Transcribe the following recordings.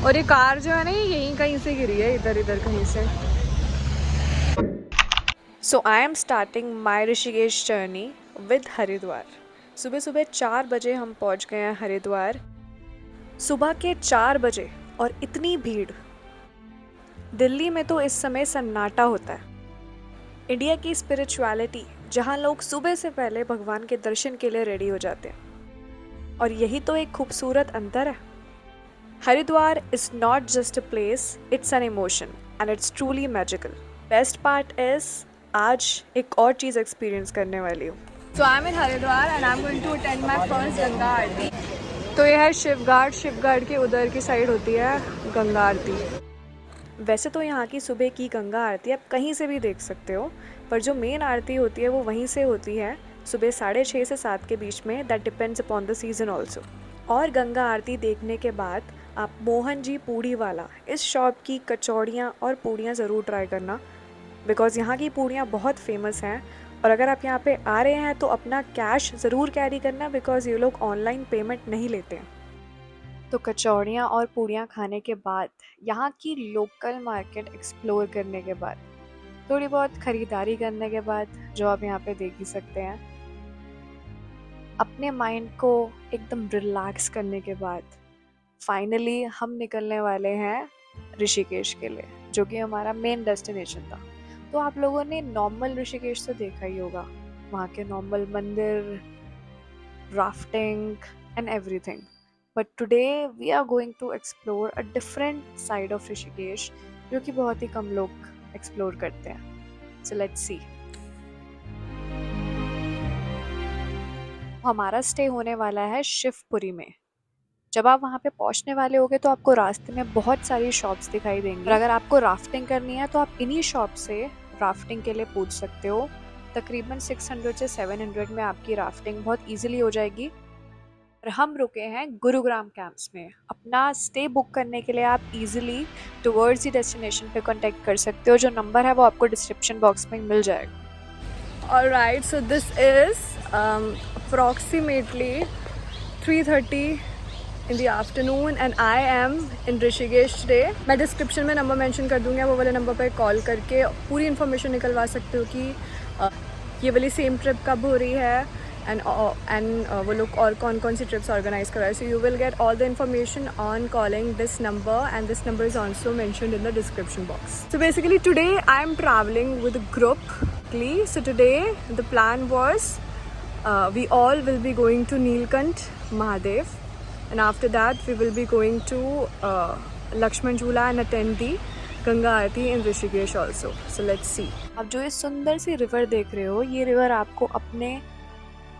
और ये कार जो है ना, ये यहीं कहीं से गिरी है, इधर इधर कहीं से। So I am starting my Rishikesh journey with Haridwar. सुबह सुबह 4 बजे हम पहुंच गए हैं हरिद्वार। सुबह के 4 बजे और इतनी भीड़। दिल्ली में तो इस समय सन्नाटा होता है। इंडिया की स्पिरिचुअलिटी, जहाँ लोग सुबह से पहले भगवान के दर्शन के लिए रेडी हो जाते हैं। और यही तो एक खूबसूरत अंतर है। Haridwar is not just a place, it's an emotion and it's truly magical. Best part is आज एक और चीज़ एक्सपीरियंस करने वाली हूँ। So I am in Haridwar and I am going to attend my first Ganga aarti. तो ये है शिव घाट के उधर की साइड होती है गंगा आरती। वैसे तो यहाँ की सुबह की गंगा आरती आप कहीं से भी देख सकते हो, पर जो मेन आरती होती है वो वहीं से होती है सुबह 6:30 से 7 के बीच में। That depends upon the season also. और गंगा आरती देखने के बाद आप मोहन जी पूड़ी वाला इस शॉप की कचौड़ियाँ और पूड़ियाँ ज़रूर ट्राई करना, बिकॉज़ यहाँ की पूड़ियाँ बहुत फेमस हैं। और अगर आप यहाँ पे आ रहे हैं तो अपना कैश ज़रूर कैरी करना, बिकॉज़ ये लोग ऑनलाइन पेमेंट नहीं लेते हैं। तो कचौड़ियाँ और पूड़ियाँ खाने के बाद, यहाँ की लोकल मार्केट एक्सप्लोर करने के बाद, थोड़ी बहुत ख़रीदारी करने के बाद, जो आप यहाँ पे देख ही सकते हैं, अपने माइंड को एकदम रिलैक्स करने के बाद फाइनली हम निकलने वाले हैं ऋषिकेश के लिए, जो कि हमारा मेन डेस्टिनेशन था। तो आप लोगों ने नॉर्मल ऋषिकेश तो देखा ही होगा, वहाँ के नॉर्मल मंदिर, rafting and everything. But today we are going to explore a different side of Rishikesh, जो कि बहुत ही कम लोग एक्सप्लोर करते हैं। So let's see. हमारा स्टे होने वाला है शिवपुरी में। जब आप वहाँ पे पहुँचने वाले होगे तो आपको रास्ते में बहुत सारी शॉप्स दिखाई देंगी, और अगर आपको राफ्टिंग करनी है तो आप इन्हीं शॉप से राफ्टिंग के लिए पूछ सकते हो। तकरीबन 600 से 700 में आपकी राफ्टिंग बहुत इजीली हो जाएगी। और हम रुके हैं गुरुग्राम कैंप्स में। अपना स्टे बुक करने के लिए आप इजीली टुवर्ड्स द डेस्टिनेशन पे कांटेक्ट कर सकते हो। जो नंबर है वो आपको डिस्क्रिप्शन बॉक्स में मिल जाएगा। Alright, so this is approximately 3:30 in the afternoon and I am in Rishikesh today. मैं डिस्क्रिप्शन में नंबर मेंशन कर दूंगी, वो वाले नंबर पर कॉल करके पूरी इन्फॉर्मेशन निकलवा सकते हो कि ये वाली सेम ट्रिप कब हो रही है एंड वो लोग और कौन कौन सी ट्रिप्स ऑर्गेनाइज कर रहे हैं। So you will get all the information on calling this number and this number is also mentioned in the description box. So basically today I am traveling with a group. So today the plan was we all will be going to Neelkant Mahadev, and after that we will be going to Lakshman Jhula and attend the Ganga Aarti in Rishikesh also. So let's see. अब जो ये सुंदर सी river देख रहे हो, ये river आपको अपने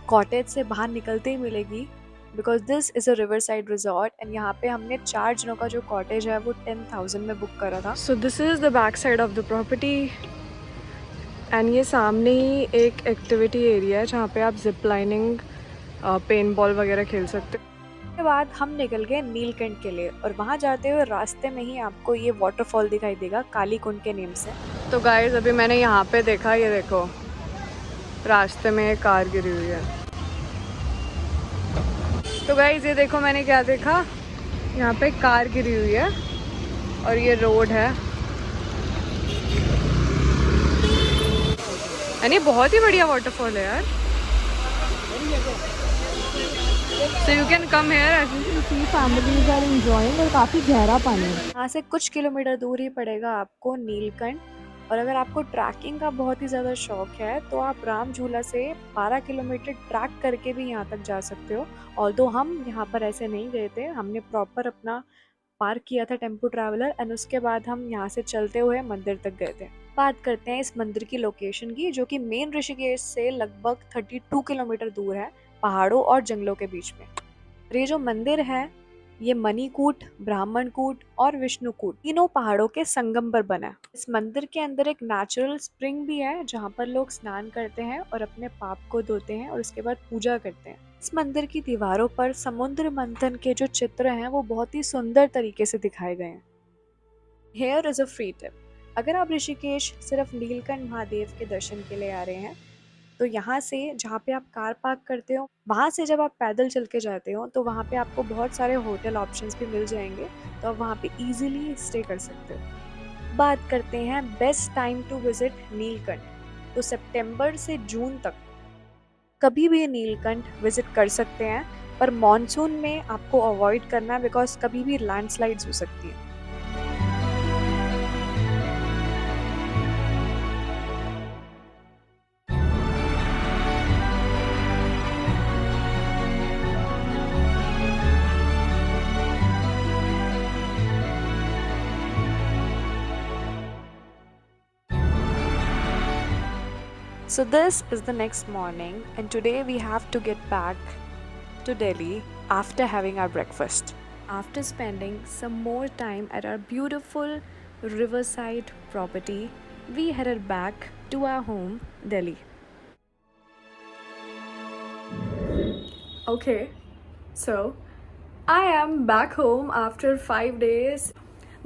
कॉटेज से बाहर निकलते ही मिलेगी, because this is a river side resort. And यहाँ पे हमने 4 जनों का जो कॉटेज है वो 10,000 में बुक करा था। So this is the back side of the property and ये सामने ही एक एक्टिविटी एरिया है जहाँ पे आप जिप लाइनिंग, पेन बॉल वगैरह खेल सकते हो। उसके बाद हम निकल गए नीलकंठ के लिए, और वहाँ जाते हुए रास्ते में ही आपको ये वाटरफॉल दिखाई देगा काली कुंड के नेम से। तो गाइस अभी मैंने यहाँ पे देखा, ये देखो रास्ते में एक कार गिरी हुई है। तो गाइस ये देखो मैंने क्या देखा, यहाँ पे कार गिरी हुई है और ये रोड है। यानी बहुत ही बढ़िया वाटरफॉल है यार। So you can come here as you can see families are enjoying, और काफ़ी गहरा पानी है। यहाँ से कुछ किलोमीटर दूर ही पड़ेगा आपको नीलकंठ। और अगर आपको ट्रैकिंग का बहुत ही ज़्यादा शौक है तो आप राम झूला से 12 किलोमीटर ट्रैक करके भी यहाँ तक जा सकते हो। ऑल्दो हम यहाँ पर ऐसे नहीं गए थे, हमने प्रॉपर अपना पार्क किया था टेम्पो ट्रैवलर, एंड उसके बाद हम यहाँ से चलते हुए मंदिर तक गए थे। बात करते हैं इस मंदिर की लोकेशन की, जो कि मेन ऋषिकेश से लगभग 32 किलोमीटर दूर है, पहाड़ों और जंगलों के बीच में। ये जो मंदिर है ये मणिकूट, ब्राह्मणकूट और विष्णुकूट तीनों पहाड़ों के संगम पर बना है। इस मंदिर के अंदर एक नेचुरल स्प्रिंग भी है जहाँ पर लोग स्नान करते हैं और अपने पाप को धोते हैं और उसके बाद पूजा करते हैं। इस मंदिर की दीवारों पर समुद्र मंथन के जो चित्र हैं वो बहुत ही सुंदर तरीके से दिखाए गए हैं। Here is a free tip. अगर आप ऋषिकेश सिर्फ नीलकंठ महादेव के दर्शन के लिए आ रहे हैं तो यहाँ से जहाँ पे आप कार पार्क करते हो, वहाँ से जब आप पैदल चल के जाते हो तो वहाँ पे आपको बहुत सारे होटल ऑप्शंस भी मिल जाएंगे, तो आप वहाँ पे इजीली स्टे कर सकते हो। बात करते हैं best time to visit Neelkanth. तो सितंबर से जून तक कभी भी नीलकंठ विजिट कर सकते हैं, पर मॉनसून में आपको अवॉइड करना है बिकॉज कभी भी लैंडस्लाइड्स हो सकती है। So this is the next morning, and today we have to get back to Delhi after having our breakfast. After spending some more time at our beautiful riverside property, we headed back to our home, Delhi. Okay, so I am back home after 5 days.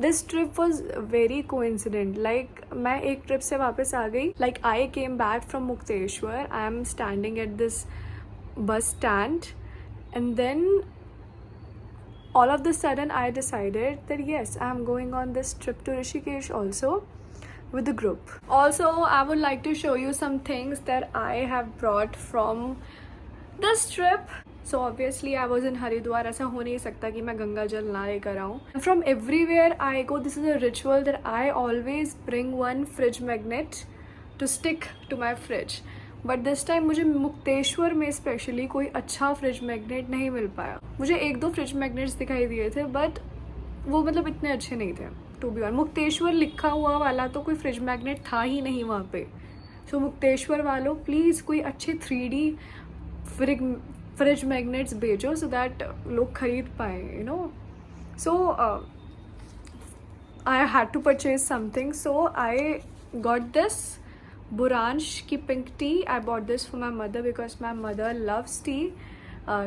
This trip was very coincident. Like मैं एक trip से वापस आ गई. Like I came back from Mukteshwar. I am standing at this bus stand, and then all of the sudden I decided that yes, I am going on this trip to Rishikesh also with the group. Also, I would like to show you some things that I have brought from this trip. So obviously I was in Haridwar. ऐसा हो नहीं सकता कि मैं गंगा जल ना लेकर आऊँ. From everywhere I go, this is a ritual that I always bring one fridge magnet to stick to my fridge. But this time मुझे मुक्तेश्वर में स्पेशली कोई अच्छा फ्रिज मैग्नेट नहीं मिल पाया. मुझे एक दो फ्रिज मैग्नेट्स दिखाई दिए थे, बट वो मतलब इतने अच्छे नहीं थे. टू बी ऑन, मुक्तेश्वर लिखा हुआ वाला तो कोई फ्रिज मैग्नेट था ही नहीं वहाँ पे. सो मुक्तेश्वर वालों प्लीज़ कोई अच्छे 3D फ्रिज मैग्नेट्स भेजो सो दैट लोग खरीद पाए, you know. So I had to purchase something, so I got this बुरांश की pink tea. I bought this for my mother because my mother loves tea.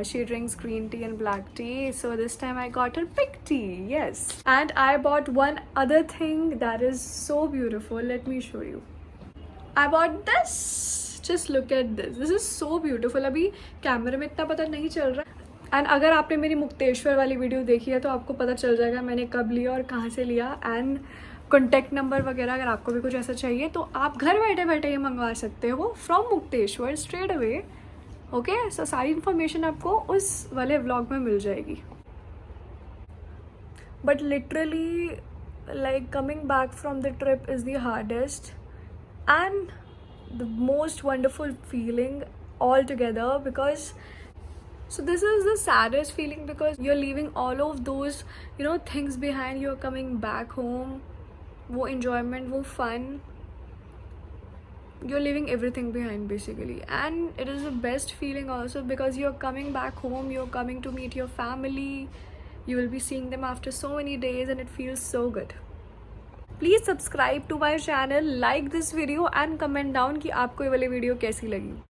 She drinks green tea and black tea, so this time I got her pink tea, yes. And I bought one other thing that is so beautiful. Let me show you. I bought this. Just look at this. This is so beautiful. अभी कैमरे में इतना पता नहीं चल रहा. And अगर आपने मेरी मुक्तेश्वर वाली वीडियो देखी है तो आपको पता चल जाएगा मैंने कब लिया और कहाँ से लिया, एंड कॉन्टैक्ट नंबर वगैरह. अगर आपको भी कुछ ऐसा चाहिए तो आप घर बैठे बैठे ये मंगवा सकते हो from Mukteshwar straight away. Okay, so सारी इन्फॉर्मेशन आपको उस वाले व्लॉग में मिल जाएगी. But literally like coming back from the trip is the hardest and the most wonderful feeling altogether, because so this is the saddest feeling because you're leaving all of those, you know, things behind. You're coming back home, wo enjoyment, wo fun, you're leaving everything behind basically. And it is the best feeling also because you're coming back home, you're coming to meet your family, you will be seeing them after so many days, and it feels so good. Please subscribe to my channel, like this video and comment down कि आपको ये वाली video कैसी लगी.